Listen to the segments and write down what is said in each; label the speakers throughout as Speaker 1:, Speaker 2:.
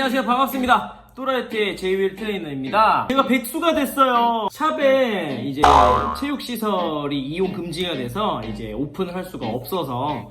Speaker 1: 안녕하세요, 반갑습니다. 또라이트의 제이윌 트레이너입니다. 제가 백수가 됐어요. 샵에 이제 체육시설이 이용 금지가 돼서 이제 오픈을 할 수가 없어서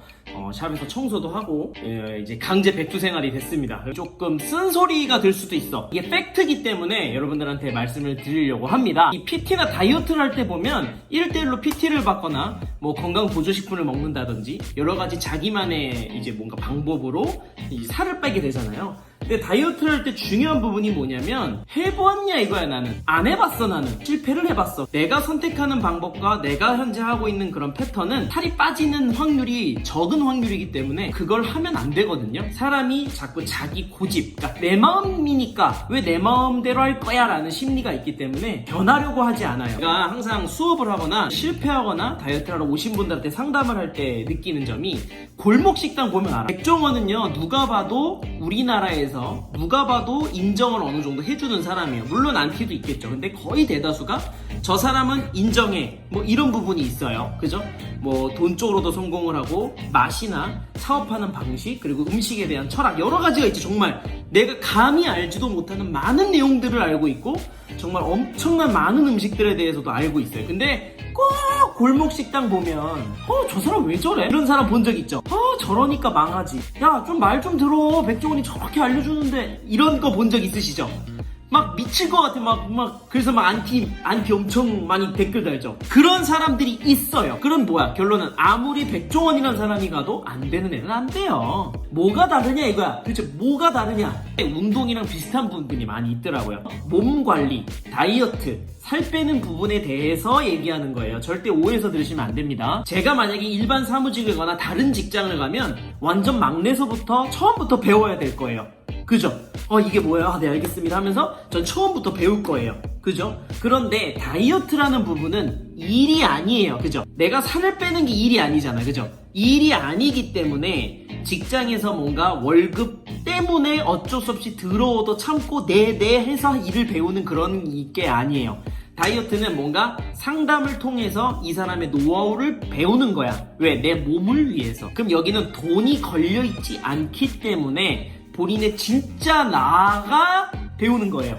Speaker 1: 샵에서 청소도 하고 이제 강제 백수 생활이 됐습니다. 조금 쓴소리가 될 수도 있어. 이게 팩트이기 때문에 여러분들한테 말씀을 드리려고 합니다. 이 PT나 다이어트를 할 때 보면 1대1로 PT를 받거나 뭐 건강 보조식품을 먹는다든지 여러 가지 자기만의 이제 뭔가 방법으로 이 살을 빼게 되잖아요. 근데 다이어트를 할 때 중요한 부분이 뭐냐면 해보았냐 이거야. 나는 안 해봤어. 나는 실패를 해봤어. 내가 선택하는 방법과 내가 현재 하고 있는 그런 패턴은 살이 빠지는 확률이 적은 확률이기 때문에 그걸 하면 안 되거든요. 사람이 자꾸 자기 고집, 그러니까 내 마음이니까 왜 내 마음대로 할 거야 라는 심리가 있기 때문에 변하려고 하지 않아요. 제가 항상 수업을 하거나 실패하거나 다이어트를 하러 오신 분들한테 상담을 할 때 느끼는 점이 골목 식당 보면 알아. 백종원은요, 누가 봐도 우리나라에서 누가 봐도 인정을 어느 정도 해주는 사람이에요. 물론 안티도 있겠죠. 근데 거의 대다수가 저 사람은 인정해, 뭐 이런 부분이 있어요. 그죠? 뭐 돈 쪽으로도 성공을 하고 맛이나 사업하는 방식, 그리고 음식에 대한 철학, 여러 가지가 있죠. 정말 내가 감히 알지도 못하는 많은 내용들을 알고 있고 정말 엄청난 많은 음식들에 대해서도 알고 있어요. 근데 꼭 골목 식당 보면 저 사람 왜 저래? 이런 사람 본 적 있죠? 저러니까 망하지. 야, 좀 말 좀 들어. 백종원이 저렇게 알려주는데. 이런 거 본 적 있으시죠? 막 미칠 것 같아. 그래서 막 안티 엄청 많이 댓글 달죠. 그런 사람들이 있어요. 그럼 뭐야? 결론은 아무리 백종원이라는 사람이 가도 안 되는 애는 안 돼요. 뭐가 다르냐 이거야. 도대체 뭐가 다르냐? 운동이랑 비슷한 부분이 많이 있더라고요. 몸 관리, 다이어트, 살 빼는 부분에 대해서 얘기하는 거예요. 절대 오해해서 들으시면 안 됩니다. 제가 만약에 일반 사무직을 가나 다른 직장을 가면 완전 막내서부터 처음부터 배워야 될 거예요. 그죠? 이게 뭐야? 네, 알겠습니다 하면서 전 처음부터 배울 거예요. 그죠? 그런데 다이어트라는 부분은 일이 아니에요. 그죠? 내가 살을 빼는 게 일이 아니잖아. 그죠? 일이 아니기 때문에 직장에서 뭔가 월급 때문에 어쩔 수 없이 들어오도 참고 네 해서 일을 배우는 그런 게 아니에요. 다이어트는 뭔가 상담을 통해서 이 사람의 노하우를 배우는 거야. 왜? 내 몸을 위해서. 그럼 여기는 돈이 걸려있지 않기 때문에 본인의 진짜 나가 배우는 거예요.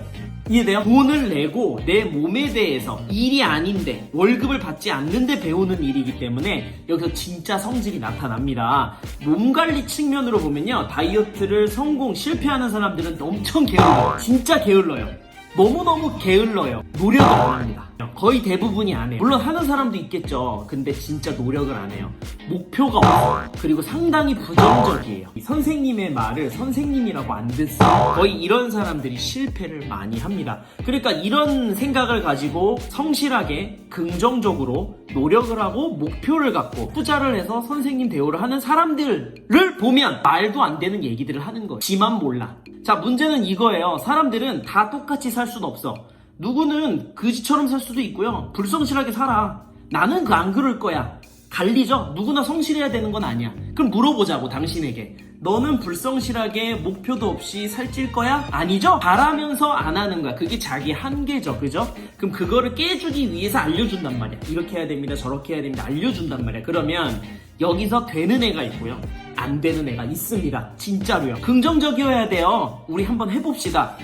Speaker 1: 이해돼요? 돈을 내고 내 몸에 대해서 일이 아닌데 월급을 받지 않는데 배우는 일이기 때문에 여기서 진짜 성질이 나타납니다. 몸 관리 측면으로 보면요, 다이어트를 실패하는 사람들은 엄청 게을러요. 진짜 게을러요. 너무너무 게을러요. 노력을 안 합니다. 거의 대부분이 안 해요. 물론 하는 사람도 있겠죠. 근데 진짜 노력을 안 해요. 목표가 없어요. 그리고 상당히 부정적이에요. 선생님의 말을 선생님이라고 안 듣어요. 거의 이런 사람들이 실패를 많이 합니다. 그러니까 이런 생각을 가지고 성실하게 긍정적으로 노력을 하고 목표를 갖고 투자를 해서 선생님 대우를 하는 사람들을 보면 말도 안 되는 얘기들을 하는 거예요. 지만 몰라. 자, 문제는 이거예요. 사람들은 다 똑같이 살 수는 없어. 누구는 그지처럼 살 수도 있고요. 불성실하게 살아. 나는 안 그럴 거야. 갈리죠? 누구나 성실해야 되는 건 아니야. 그럼 물어보자고, 당신에게. 너는 불성실하게 목표도 없이 살찔 거야? 아니죠? 바라면서 안 하는 거야. 그게 자기 한계죠. 그죠? 그럼 그거를 깨주기 위해서 알려준단 말이야. 이렇게 해야 됩니다. 저렇게 해야 됩니다. 알려준단 말이야. 그러면 여기서 되는 애가 있고요, 안 되는 애가 있습니다. 진짜로요. 긍정적이어야 돼요. 우리 한번 해봅시다.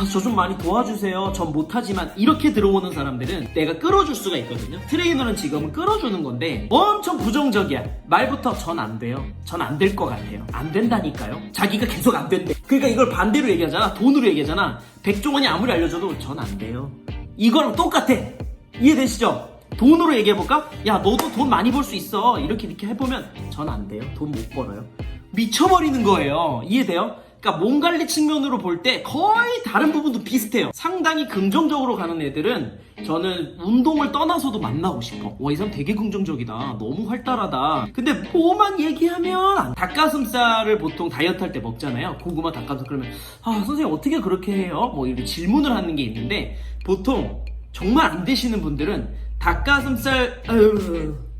Speaker 1: 저 좀 많이 도와주세요. 전 못하지만. 이렇게 들어오는 사람들은 내가 끌어줄 수가 있거든요. 트레이너는 지금은 끌어주는 건데 엄청 부정적이야. 말부터 전 안 돼요. 전 안 될 것 같아요. 안 된다니까요. 자기가 계속 안 된대. 그러니까 이걸 반대로 얘기하잖아. 돈으로 얘기하잖아. 백종원이 아무리 알려줘도 전 안 돼요. 이거랑 똑같아. 이해되시죠? 돈으로 얘기해볼까? 야, 너도 돈 많이 벌 수 있어. 이렇게 해보면 전 안 돼요. 돈 못 벌어요. 미쳐버리는 거예요. 이해돼요? 그러니까 몸 관리 측면으로 볼 때 거의 다른 부분도 비슷해요. 상당히 긍정적으로 가는 애들은 저는 운동을 떠나서도 만나고 싶어. 이 사람 되게 긍정적이다. 너무 활달하다. 근데 뭐만 얘기하면 닭가슴살을 보통 다이어트 할 때 먹잖아요. 고구마 닭가슴살. 그러면 선생님 어떻게 그렇게 해요? 뭐 이렇게 질문을 하는 게 있는데 보통 정말 안 되시는 분들은 닭가슴살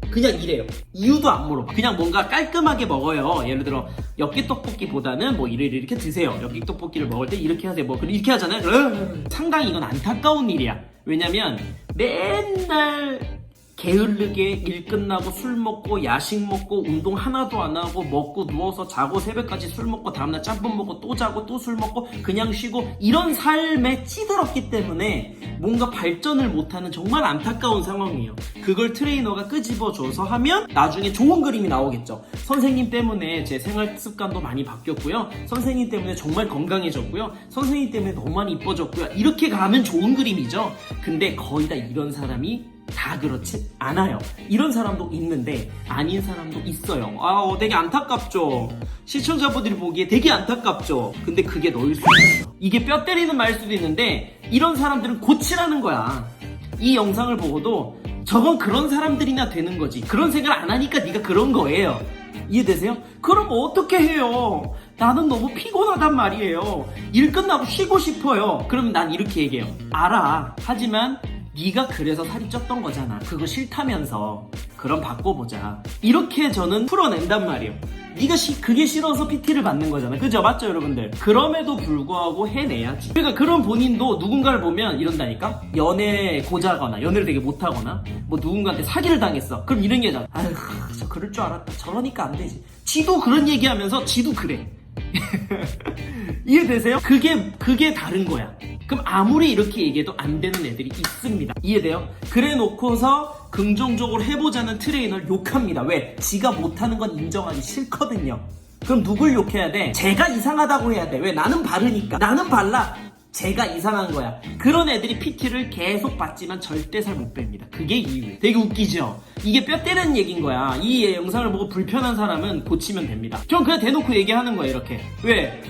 Speaker 1: 그냥 이래요. 이유도 안 물어봐. 그냥 뭔가 깔끔하게 먹어요. 예를 들어 엽기떡볶이보다는 뭐 이렇게 드세요. 엽기떡볶이를 먹을 때 이렇게 하세요. 뭐 이렇게 하잖아요. 상당히 이건 안타까운 일이야. 왜냐면 맨날 게으르게 일 끝나고 술 먹고 야식 먹고 운동 하나도 안 하고 먹고 누워서 자고 새벽까지 술 먹고 다음날 짬뽕 먹고 또 자고 또 술 먹고 그냥 쉬고 이런 삶에 찌들었기 때문에 뭔가 발전을 못하는 정말 안타까운 상황이에요. 그걸 트레이너가 끄집어줘서 하면 나중에 좋은 그림이 나오겠죠. 선생님 때문에 제 생활 습관도 많이 바뀌었고요. 선생님 때문에 정말 건강해졌고요. 선생님 때문에 너무 많이 이뻐졌고요. 이렇게 가면 좋은 그림이죠. 근데 거의 다 이런 사람이 다 그렇지 않아요. 이런 사람도 있는데 아닌 사람도 있어요. 되게 안타깝죠. 시청자분들이 보기에 되게 안타깝죠. 근데 그게 너일 수도 있어. 이게 뼈 때리는 말일 수도 있는데 이런 사람들은 고치라는 거야. 이 영상을 보고도 저건 그런 사람들이나 되는 거지. 그런 생각을 안 하니까 네가 그런 거예요. 이해되세요? 그럼 어떻게 해요? 나는 너무 피곤하단 말이에요. 일 끝나고 쉬고 싶어요. 그럼 난 이렇게 얘기해요. 알아. 하지만 네가 그래서 살이 쪘던 거잖아. 그거 싫다면서. 그럼 바꿔보자. 이렇게 저는 풀어낸단 말이에요. 네가 그게 싫어서 PT를 받는 거잖아. 그죠? 맞죠 여러분들? 그럼에도 불구하고 해내야지. 그러니까 그런 본인도 누군가를 보면 이런다니까? 연애 고자거나 연애를 되게 못하거나 뭐 누군가한테 사기를 당했어. 그럼 이런 얘기잖아. 아휴 저 그럴 줄 알았다. 저러니까 안 되지. 지도 그런 얘기하면서 지도 그래. 이해되세요? 그게 다른 거야. 그럼 아무리 이렇게 얘기해도 안 되는 애들이 있습니다. 이해돼요? 그래 놓고서 긍정적으로 해보자는 트레이너를 욕합니다. 왜? 지가 못하는 건 인정하기 싫거든요. 그럼 누굴 욕해야 돼? 제가 이상하다고 해야 돼. 왜? 나는 바르니까. 나는 발라. 제가 이상한 거야. 그런 애들이 PT를 계속 받지만 절대 살 못 뺍니다. 그게 이유예요. 되게 웃기죠? 이게 뼈 때리는 얘기인 거야. 이 영상을 보고 불편한 사람은 고치면 됩니다. 전 그냥 대놓고 얘기하는 거야 이렇게. 왜?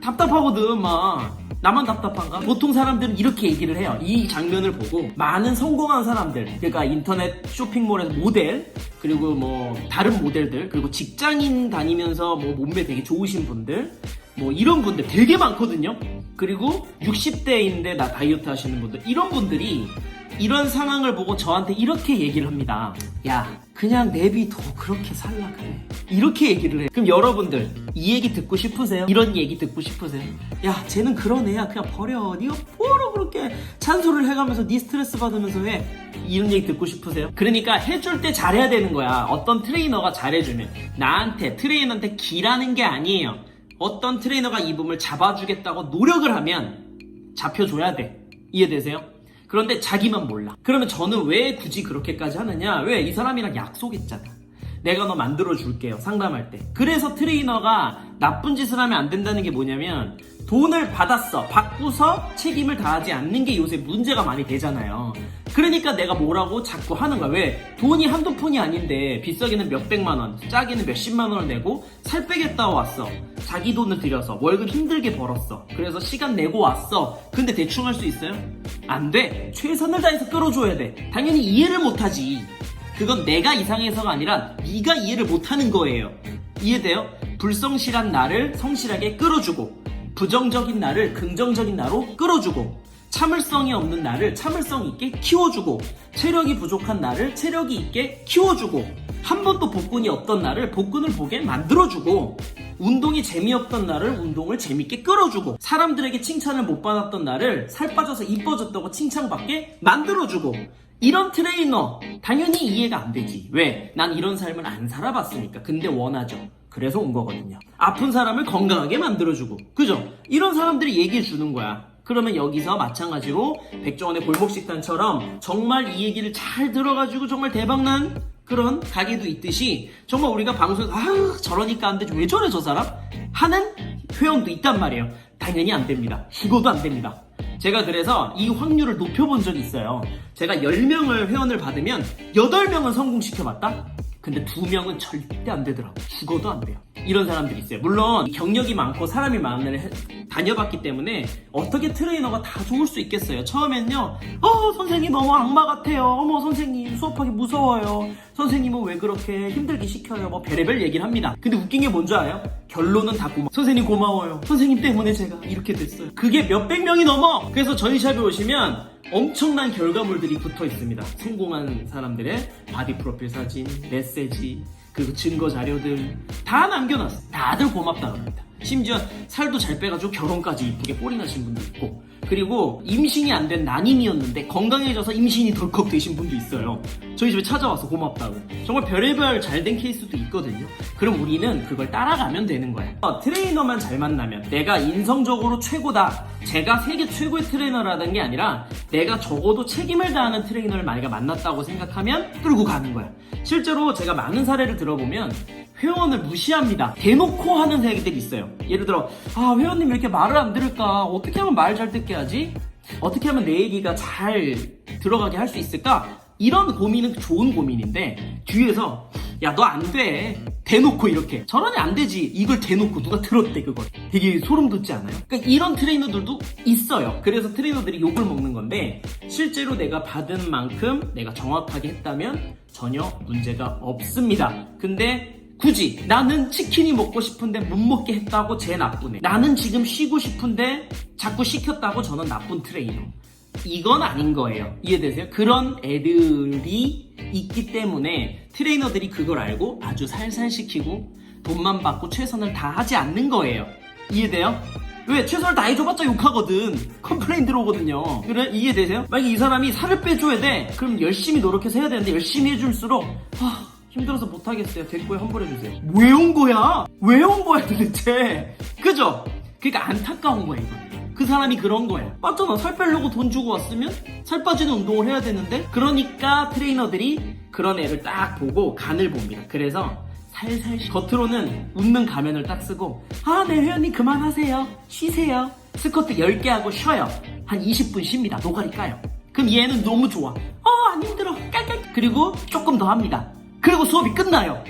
Speaker 1: 답답하거든 막. 나만 답답한가? 보통 사람들은 이렇게 얘기를 해요. 이 장면을 보고 많은 성공한 사람들, 그러니까 인터넷 쇼핑몰에서 모델, 그리고 뭐 다른 모델들, 그리고 직장인 다니면서 뭐 몸매 되게 좋으신 분들, 뭐 이런 분들 되게 많거든요. 그리고 60대인데 나 다이어트 하시는 분들, 이런 분들이 이런 상황을 보고 저한테 이렇게 얘기를 합니다. 야, 그냥 내비둬. 그렇게 살라 그래. 이렇게 얘기를 해. 그럼 여러분들 이 얘기 듣고 싶으세요? 이런 얘기 듣고 싶으세요? 야, 쟤는 그런 애야. 그냥 버려. 네가 뭐로 그렇게 찬소리를 해가면서 네 스트레스 받으면서 해. 이런 얘기 듣고 싶으세요? 그러니까 해줄 때 잘해야 되는 거야. 어떤 트레이너가 잘해주면 나한테, 트레이너한테 기라는 게 아니에요. 어떤 트레이너가 이 몸을 잡아주겠다고 노력을 하면 잡혀줘야 돼. 이해되세요? 그런데 자기만 몰라. 그러면 저는 왜 굳이 그렇게까지 하느냐? 왜? 이 사람이랑 약속했잖아. 내가 너 만들어줄게요. 상담할 때. 그래서 트레이너가 나쁜 짓을 하면 안 된다는 게 뭐냐면 돈을 받았어. 받고서 책임을 다하지 않는 게 요새 문제가 많이 되잖아요. 그러니까 내가 뭐라고 자꾸 하는 거야. 왜? 돈이 한두 푼이 아닌데 비싸게는 몇백만 원, 짜게는 몇십만 원을 내고 살 빼겠다고 왔어. 자기 돈을 들여서 월급 힘들게 벌었어. 그래서 시간 내고 왔어. 근데 대충 할 수 있어요? 안 돼. 최선을 다해서 끌어줘야 돼. 당연히 이해를 못하지. 그건 내가 이상해서가 아니라 네가 이해를 못하는 거예요. 이해돼요? 불성실한 나를 성실하게 끌어주고, 부정적인 나를 긍정적인 나로 끌어주고, 참을성이 없는 나를 참을성 있게 키워주고, 체력이 부족한 나를 체력이 있게 키워주고, 한 번도 복근이 없던 나를 복근을 보게 만들어주고, 운동이 재미없던 나를 운동을 재밌게 끌어주고, 사람들에게 칭찬을 못 받았던 나를 살 빠져서 이뻐졌다고 칭찬받게 만들어주고. 이런 트레이너 당연히 이해가 안 되지. 왜? 난 이런 삶을 안 살아봤으니까. 근데 원하죠. 그래서 온 거거든요. 아픈 사람을 건강하게 만들어주고, 그죠? 이런 사람들이 얘기해 주는 거야. 그러면 여기서 마찬가지로 백종원의 골목식단처럼 정말 이 얘기를 잘 들어가지고 정말 대박난 그런 가게도 있듯이 정말 우리가 방송에서 저러니까 안 되지, 왜 저래 저 사람? 하는 회원도 있단 말이에요. 당연히 안 됩니다. 죽어도 안 됩니다. 제가 그래서 이 확률을 높여본 적이 있어요. 제가 10명을 회원을 받으면 8명은 성공시켜봤다? 근데 2명은 절대 안 되더라고. 죽어도 안 돼요. 이런 사람들이 있어요. 물론 경력이 많고 사람이 많은 다녀봤기 때문에 어떻게 트레이너가 다 좋을 수 있겠어요. 처음엔요, 선생님 너무 악마 같아요. 어머 선생님 수업하기 무서워요. 선생님은 왜 그렇게 힘들게 시켜요. 뭐 별의별 얘기를 합니다. 근데 웃긴 게 뭔지 알아요? 결론은 다 선생님 고마워요. 선생님 때문에 제가 이렇게 됐어요. 그게 몇백 명이 넘어. 그래서 저희 샵에 오시면 엄청난 결과물들이 붙어 있습니다. 성공한 사람들의 바디 프로필 사진, 메시지, 그리고 증거 자료들 다 남겨놨어요. 다들 고맙다 그럽니다. 심지어 살도 잘 빼가지고 결혼까지 이쁘게 꼴이 나신 분도 있고, 그리고 임신이 안 된 난임이었는데 건강해져서 임신이 덜컥 되신 분도 있어요. 저희 집에 찾아와서 고맙다고. 정말 별의별 잘된 케이스도 있거든요. 그럼 우리는 그걸 따라가면 되는 거야. 트레이너만 잘 만나면 내가 인성적으로 최고다, 제가 세계 최고의 트레이너라는 게 아니라 내가 적어도 책임을 다하는 트레이너를 만약에 만났다고 생각하면 끌고 가는 거야. 실제로 제가 많은 사례를 들어보면 회원을 무시합니다. 대놓고 하는 얘기들이 있어요. 예를 들어, 회원님 왜 이렇게 말을 안 들을까? 어떻게 하면 말 잘 듣게 하지? 어떻게 하면 내 얘기가 잘 들어가게 할 수 있을까? 이런 고민은 좋은 고민인데, 뒤에서 야, 너 안 돼. 대놓고 이렇게. 저러니 안 되지. 이걸 대놓고 누가 들었대, 그걸. 되게 소름 돋지 않아요? 그러니까 이런 트레이너들도 있어요. 그래서 트레이너들이 욕을 먹는 건데, 실제로 내가 받은 만큼 내가 정확하게 했다면 전혀 문제가 없습니다. 근데 굳이 나는 치킨이 먹고 싶은데 못 먹게 했다고 쟤 나쁘네. 나는 지금 쉬고 싶은데 자꾸 시켰다고 저는 나쁜 트레이너. 이건 아닌 거예요. 이해되세요? 그런 애들이 있기 때문에 트레이너들이 그걸 알고 아주 살살 시키고 돈만 받고 최선을 다하지 않는 거예요. 이해돼요? 왜? 최선을 다해줘봤자 욕하거든. 컴플레인 들어오거든요. 그래? 이해되세요? 만약에 이 사람이 살을 빼줘야 돼. 그럼 열심히 노력해서 해야 되는데 열심히 해줄수록 힘들어서 못하겠어요. 됐고요. 환불해주세요. 왜 온 거야? 왜 온 거야 도대체? 그죠? 그러니까 안타까운 거야 이거. 그 사람이 그런 거야. 맞잖아. 살 빼려고 돈 주고 왔으면 살 빠지는 운동을 해야 되는데, 그러니까 트레이너들이 그런 애를 딱 보고 간을 봅니다. 그래서 살살 겉으로는 웃는 가면을 딱 쓰고, 네 회원님 그만하세요. 쉬세요. 스쿼트 10개 하고 쉬어요. 한 20분 쉽니다. 노가리 까요. 그럼 얘는 너무 좋아. 안 힘들어. 깔깔. 그리고 조금 더 합니다. 그리고 수업이 끝나요.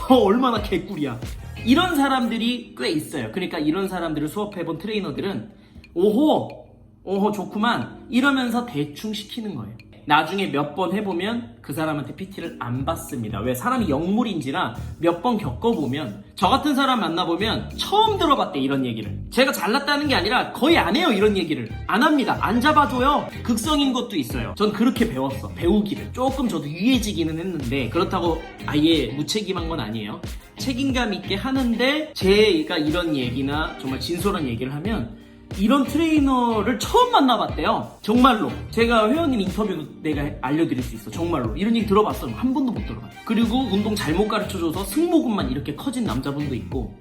Speaker 1: 얼마나 개꿀이야. 이런 사람들이 꽤 있어요. 그러니까 이런 사람들을 수업해본 트레이너들은 오호 좋구만 이러면서 대충 시키는 거예요. 나중에 몇 번 해보면 그 사람한테 PT를 안 받습니다. 왜? 사람이 영물인지라 몇 번 겪어보면, 저 같은 사람 만나보면 처음 들어봤대 이런 얘기를. 제가 잘났다는 게 아니라 거의 안 해요. 이런 얘기를 안 합니다. 안 잡아줘요. 극성인 것도 있어요. 전 그렇게 배웠어. 배우기를. 조금 저도 유해지기는 했는데, 그렇다고 아예 무책임한 건 아니에요. 책임감 있게 하는데, 제가 이런 얘기나 정말 진솔한 얘기를 하면 이런 트레이너를 처음 만나봤대요. 정말로. 제가 회원님 인터뷰도 내가 알려드릴 수 있어. 정말로. 이런 얘기 들어봤어? 한 번도 못 들어봤어. 그리고 운동 잘못 가르쳐줘서 승모근만 이렇게 커진 남자분도 있고,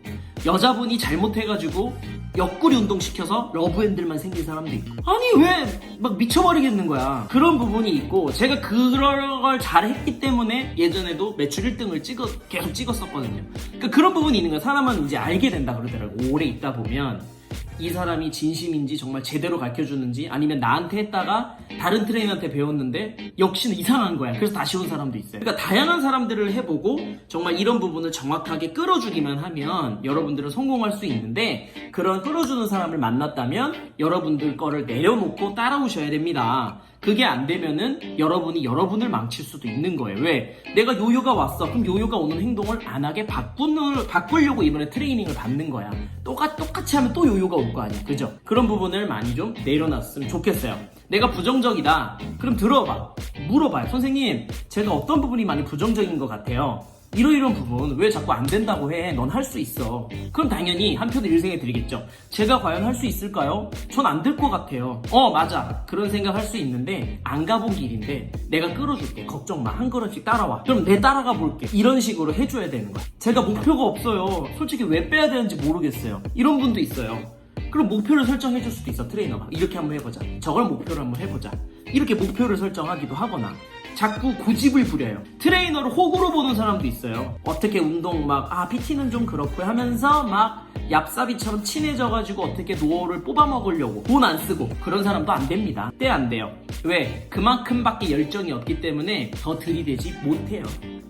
Speaker 1: 여자분이 잘못해가지고 옆구리 운동 시켜서 러브핸들만 생긴 사람도 있고. 아니 왜 막 미쳐버리겠는 거야. 그런 부분이 있고, 제가 그런 걸 잘했기 때문에 예전에도 매출 1등을 계속 찍었었거든요. 그러니까 그런 부분이 있는 거야. 사람은 이제 알게 된다 그러더라고. 오래 있다 보면 이 사람이 진심인지 정말 제대로 가르쳐주는지, 아니면 나한테 했다가 다른 트레이너한테 배웠는데 역시나 이상한 거야. 그래서 다시 온 사람도 있어요. 그러니까 다양한 사람들을 해보고 정말 이런 부분을 정확하게 끌어주기만 하면 여러분들은 성공할 수 있는데, 그런 끌어주는 사람을 만났다면 여러분들 거를 내려놓고 따라오셔야 됩니다. 그게 안 되면은 여러분이 여러분을 망칠 수도 있는 거예요. 왜? 내가 요요가 왔어. 그럼 요요가 오는 행동을 안 하게 바꾸려고 이번에 트레이닝을 받는 거야. 똑같이 하면 또 요요가 올 거 아니야. 그죠? 그런 부분을 많이 좀 내려놨으면 좋겠어요. 내가 부정적이다. 그럼 들어봐. 물어봐요. 선생님, 제가 어떤 부분이 많이 부정적인 것 같아요. 이런 부분 왜 자꾸 안 된다고 해? 넌 할 수 있어. 그럼 당연히 한편으로 일생에 드리겠죠. 제가 과연 할 수 있을까요? 전 안 될 것 같아요. 맞아. 그런 생각 할 수 있는데 안 가본 길인데 내가 끌어줄게. 걱정 마. 한 걸음씩 따라와. 그럼 내 따라가 볼게. 이런 식으로 해줘야 되는 거야. 제가 목표가 없어요. 솔직히 왜 빼야 되는지 모르겠어요. 이런 분도 있어요. 그럼 목표를 설정해 줄 수도 있어. 트레이너가 이렇게 한번 해보자. 저걸 목표로 한번 해보자. 이렇게 목표를 설정하기도 하거나, 자꾸 고집을 부려요. 트레이너를 호구로 보는 사람도 있어요. 어떻게 운동 PT는 좀 그렇고 하면서 막 얍삽이처럼 친해져가지고 어떻게 노어를 뽑아먹으려고 돈 안 쓰고, 그런 사람도 안 됩니다. 때 안 돼요. 왜? 그만큼밖에 열정이 없기 때문에 더 들이대지 못해요.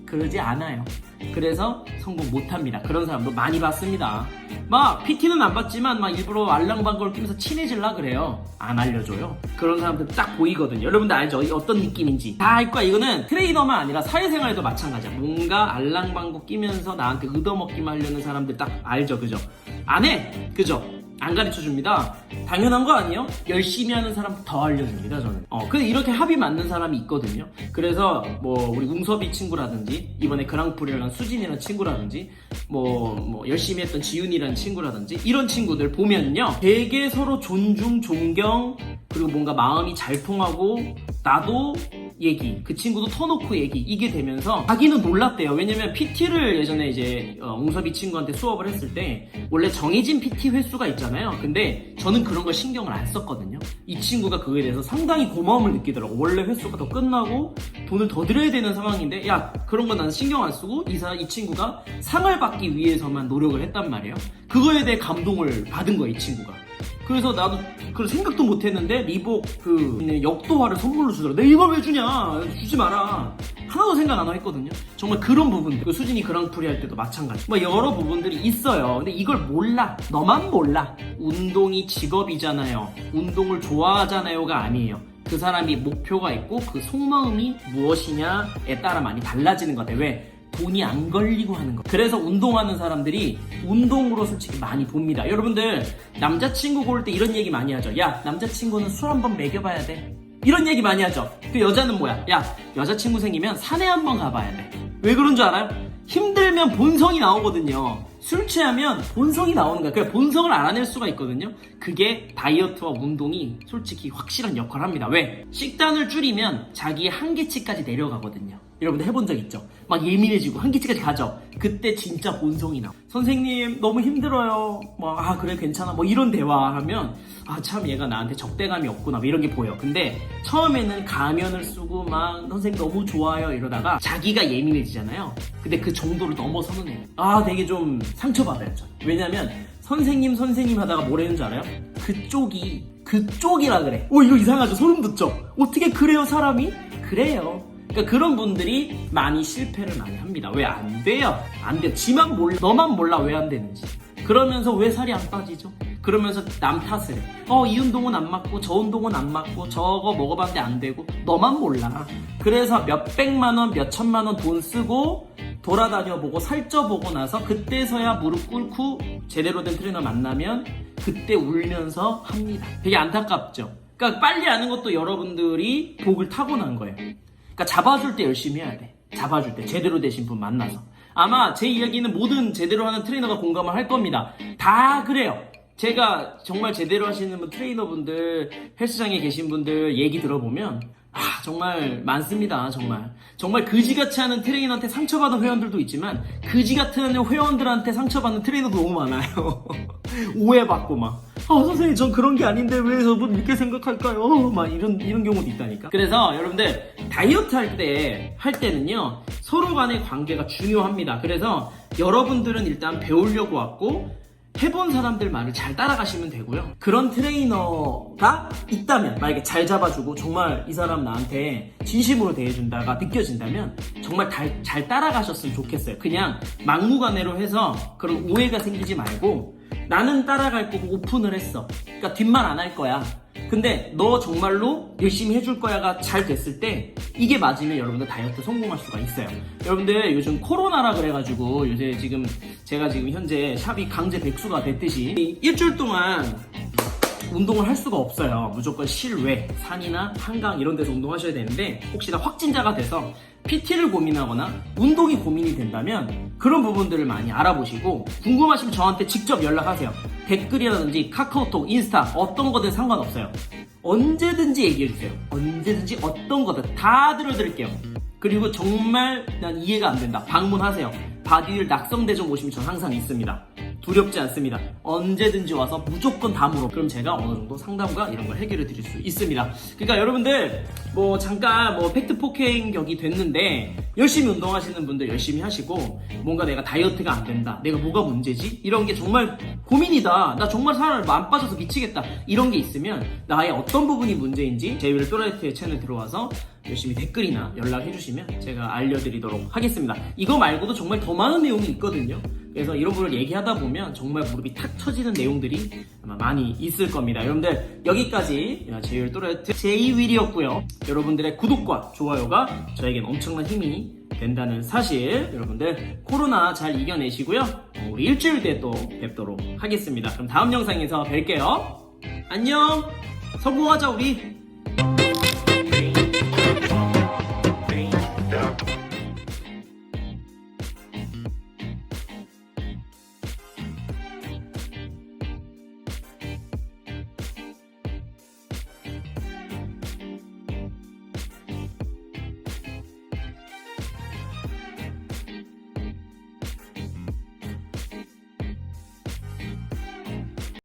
Speaker 1: 그러지 않아요. 그래서 성공 못합니다. 그런 사람도 많이 봤습니다. PT는 안 받지만 일부러 알랑방구를 끼면서 친해질라 그래요. 안 알려줘요. 그런 사람들 딱 보이거든요. 여러분들 알죠? 어떤 느낌인지 다 알 거야. 이거는 트레이너만 아니라 사회생활에도 마찬가지야. 뭔가 알랑방구 끼면서 나한테 얻어먹기만 하려는 사람들 딱 알죠? 그죠? 안 해! 그죠? 안 가르쳐줍니다. 당연한 거 아니에요? 열심히 하는 사람 더 알려줍니다, 저는. 근데 이렇게 합이 맞는 사람이 있거든요. 그래서 뭐 우리 웅섭이 친구라든지 이번에 그랑프리랑 수진이라는 친구라든지 뭐 열심히 했던 지훈이라는 친구라든지 이런 친구들 보면요, 되게 서로 존중, 존경, 그리고 뭔가 마음이 잘 통하고 나도 얘기, 그 친구도 터놓고 얘기, 이게 되면서 자기는 놀랐대요. 왜냐면 PT를 예전에 이제 웅섭이 친구한테 수업을 했을 때 원래 정해진 PT 횟수가 있잖아요. 근데 저는 그런 걸 신경을 안 썼거든요. 이 친구가 그거에 대해서 상당히 고마움을 느끼더라고. 원래 횟수가 더 끝나고 돈을 더 들여야 되는 상황인데, 야, 그런 건 나는 신경 안 쓰고 이 친구가 상을 받기 위해서만 노력을 했단 말이에요. 그거에 대해 감동을 받은 거야, 이 친구가. 그래서 나도 그걸 생각도 못 했는데 리복 그 역도화를 선물로 주더라고. 내가 이걸 왜 주냐, 주지 마라, 하나도 생각 안 하고 했거든요. 정말 그런 부분들, 그 수진이 그랑프리 할 때도 마찬가지, 뭐 여러 부분들이 있어요. 근데 이걸 몰라. 너만 몰라. 운동이 직업이잖아요, 운동을 좋아하잖아요가 아니에요. 그 사람이 목표가 있고 그 속마음이 무엇이냐에 따라 많이 달라지는 것 같아요. 왜? 돈이 안 걸리고 하는 거. 그래서 운동하는 사람들이 운동으로 솔직히 많이 봅니다. 여러분들 남자친구 고를 때 이런 얘기 많이 하죠. 야, 남자친구는 술 한번 먹여봐야 돼, 이런 얘기 많이 하죠. 그 여자는 뭐야? 야, 여자친구 생기면 산에 한번 가봐야 돼. 왜 그런 줄 알아요? 힘들면 본성이 나오거든요. 술 취하면 본성이 나오는 거야. 그러니까 본성을 알아낼 수가 있거든요. 그게 다이어트와 운동이 솔직히 확실한 역할을 합니다. 왜? 식단을 줄이면 자기의 한계치까지 내려가거든요. 여러분들 해본 적 있죠? 막 예민해지고 한계치까지 가죠? 그때 진짜 본성이 나와. 선생님 너무 힘들어요. 그래 괜찮아, 뭐 이런 대화하면 참 얘가 나한테 적대감이 없구나, 뭐 이런 게 보여. 근데 처음에는 가면을 쓰고 막 선생님 너무 좋아요 이러다가 자기가 예민해지잖아요. 근데 그 정도를 넘어서는 애 되게 좀 상처받아요, 저는. 왜냐면 선생님 하다가 뭐라는 줄 알아요? 그쪽이라 그래. 이거 이상하죠? 소름 돋죠? 어떻게 그래요, 사람이? 그래요. 그러니까 그런 분들이 많이 실패를 많이 합니다. 왜 안 돼요? 안 돼요. 지만 몰라, 너만 몰라 왜 안 되는지. 그러면서 왜 살이 안 빠지죠? 그러면서 남 탓을 해. 이 운동은 안 맞고 저 운동은 안 맞고 저거 먹어봤는데 안 되고. 너만 몰라. 그래서 몇백만 원, 몇천만 원 돈 쓰고 돌아다녀보고 살쪄보고 나서 그때서야 무릎 꿇고 제대로 된 트레이너 만나면 그때 울면서 합니다. 되게 안타깝죠? 그러니까 빨리 아는 것도 여러분들이 복을 타고난 거예요. 그러니까 잡아줄 때 열심히 해야 돼. 잡아줄 때 제대로 되신 분 만나서. 아마 제 이야기는 모든 제대로 하는 트레이너가 공감을 할 겁니다. 다 그래요. 제가 정말 제대로 하시는 트레이너분들, 헬스장에 계신 분들 얘기 들어보면 정말 많습니다. 정말 그지같이 하는 트레이너한테 상처받은 회원들도 있지만 그지같이 하는 회원들한테 상처받는 트레이너도 너무 많아요. 오해받고 막 선생님 전 그런 게 아닌데 왜 저분 이렇게 생각할까요? 막 이런 경우도 있다니까. 그래서 여러분들 다이어트 할 때는요, 서로 간의 관계가 중요합니다. 그래서 여러분들은 일단 배우려고 왔고 해본 사람들 말을 잘 따라가시면 되고요. 그런 트레이너가 있다면, 만약에 잘 잡아주고 정말 이 사람 나한테 진심으로 대해준다가 느껴진다면 정말 잘 따라가셨으면 좋겠어요. 그냥 막무가내로 해서 그런 오해가 생기지 말고, 나는 따라갈 거고 오픈을 했어, 그러니까 뒷말 안 할 거야, 근데 너 정말로 열심히 해줄 거야가 잘 됐을 때 이게 맞으면 여러분들 다이어트 성공할 수가 있어요. 여러분들 요즘 코로나라 그래가지고 요새 제가 지금 현재 샵이 강제 백수가 됐듯이 일주일 동안 운동을 할 수가 없어요. 무조건 실외, 산이나 한강 이런 데서 운동하셔야 되는데, 혹시나 확진자가 돼서 PT를 고민하거나 운동이 고민이 된다면 그런 부분들을 많이 알아보시고, 궁금하시면 저한테 직접 연락하세요. 댓글이라든지 카카오톡, 인스타 어떤 거든 상관없어요. 언제든지 얘기해주세요. 언제든지 어떤 거든 다 들어드릴게요. 그리고 정말 난 이해가 안 된다, 방문하세요. 바디빌 낙성대전 오시면 전 항상 있습니다. 두렵지 않습니다. 언제든지 와서 무조건 다 물어. 그럼 제가 어느 정도 상담과 이런 걸 해결해 드릴 수 있습니다. 그러니까 여러분들 잠깐 팩트 폭행 격이 됐는데, 열심히 운동하시는 분들 열심히 하시고, 뭔가 내가 다이어트가 안 된다, 내가 뭐가 문제지, 이런 게 정말 고민이다, 나 정말 살 안 빠져서 미치겠다, 이런 게 있으면 나의 어떤 부분이 문제인지 제이윌 또라이트의 채널 들어와서 열심히 댓글이나 연락해 주시면 제가 알려드리도록 하겠습니다. 이거 말고도 정말 더 많은 내용이 있거든요. 그래서 이런 거를 얘기하다 보면 정말 무릎이 탁 터지는 내용들이 아마 많이 있을 겁니다. 여러분들 여기까지 제이윌 또라이트 제이윌이었고요. 여러분들의 구독과 좋아요가 저에겐 엄청난 힘이 된다는 사실 여러분들 코로나 잘 이겨내시고요. 우리 일주일 뒤에 또 뵙도록 하겠습니다. 그럼 다음 영상에서 뵐게요. 안녕. 성공하자 우리.